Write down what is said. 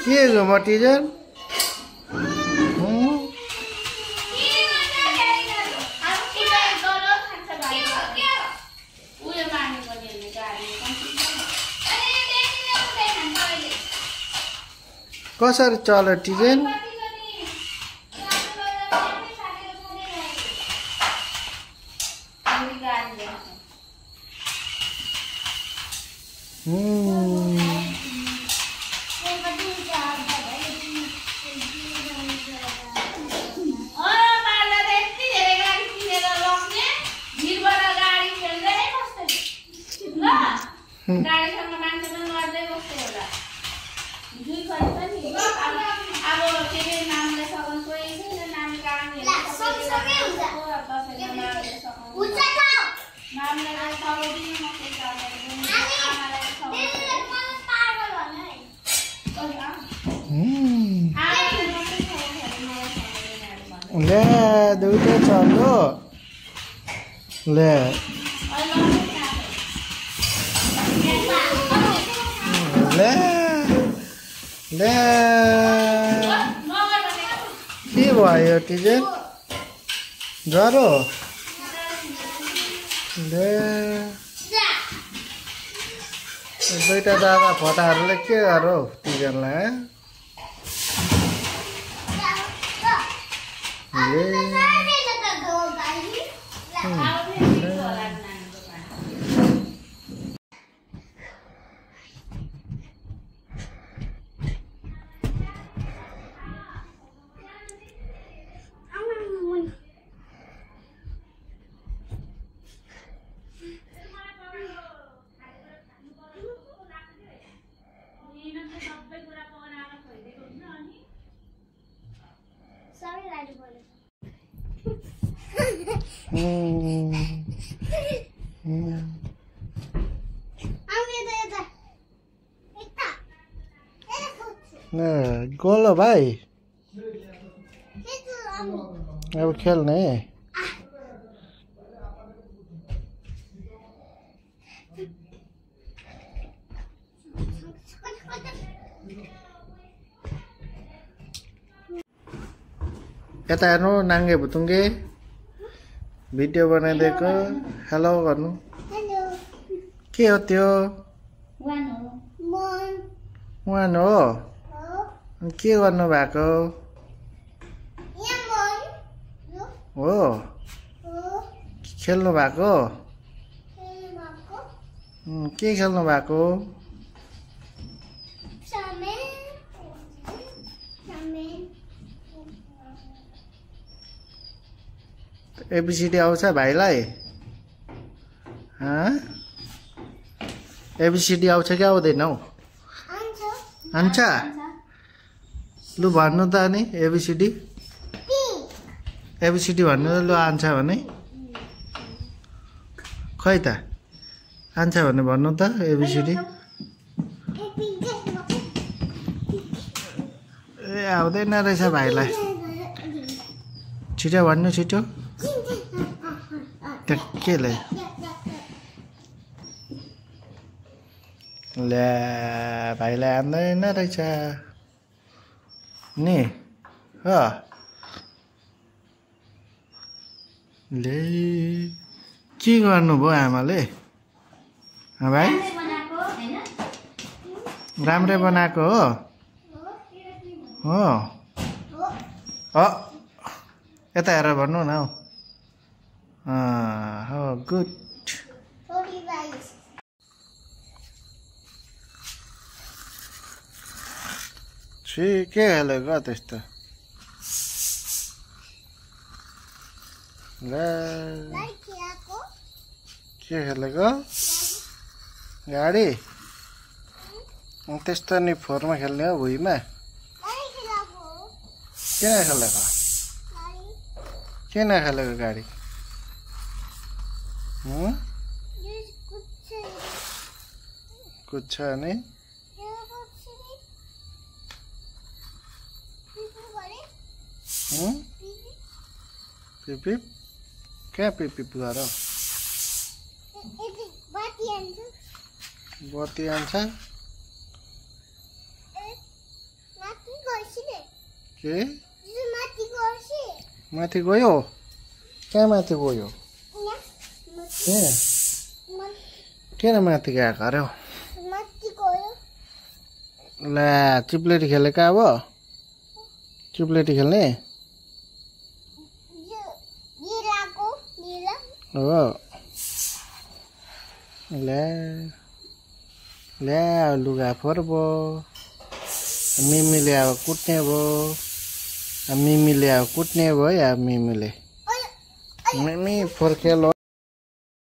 के हो म टिचर कसरी चल्यो टिचर ले दुईटा चल्यो ले ले ले के भयो टिचर ज्वरो ले दुईटा दादा फटाहरूले के गरौ टिचरलाई गोलो भाइ अब खेल्ने यता हेर्नु नाङ्गे भुतुङ्गे भिडियो बनाइदिएको हेलो गर्नु के हो त्यो वान हो के गर्नु भएको हो खेल्नु भएको के खेल्नु भएको एबीसीडी आउँछ भाइलाई एबीसीडी आउँछ कि आउँदैन हौ आन्छ लु भन्नु त नि एबीसीडी एबीसीडी भन्नु लु आन्छ भने खै त आन्छ भने भन्नु त एबीसीडी ए आउँदैन रहेछ भाइलाई छिटो भन्नु छिटो केले ल्या भाइलाई आउँदैन रहेछ नि हो ले के गर्नुभयो आमाले भाइ राम्रै बनाएको हो यता हेरेर भन्नु न हो गुड के खेलेको त्यस्तो के खेलेको गाडी त्यस्तो नि फोहोरमा खेल्ने हो भुइँमा किन खेलेको किन खेलेको गाडी कुद्छ नि पिप कहाँ पिपी पुगार बत्ती आन्छ के माथि गयो कहाँ माथि गयो किन माथि गएको अरे ला चिप्लेटी खेलेको अब चिप्लेटी खेल्ने हो ल्या लुगा फोर भयो मिमीले अब कुट्ने भयो मिमीले अब कुट्ने भयो या मिमीले मिमी फोर्केलो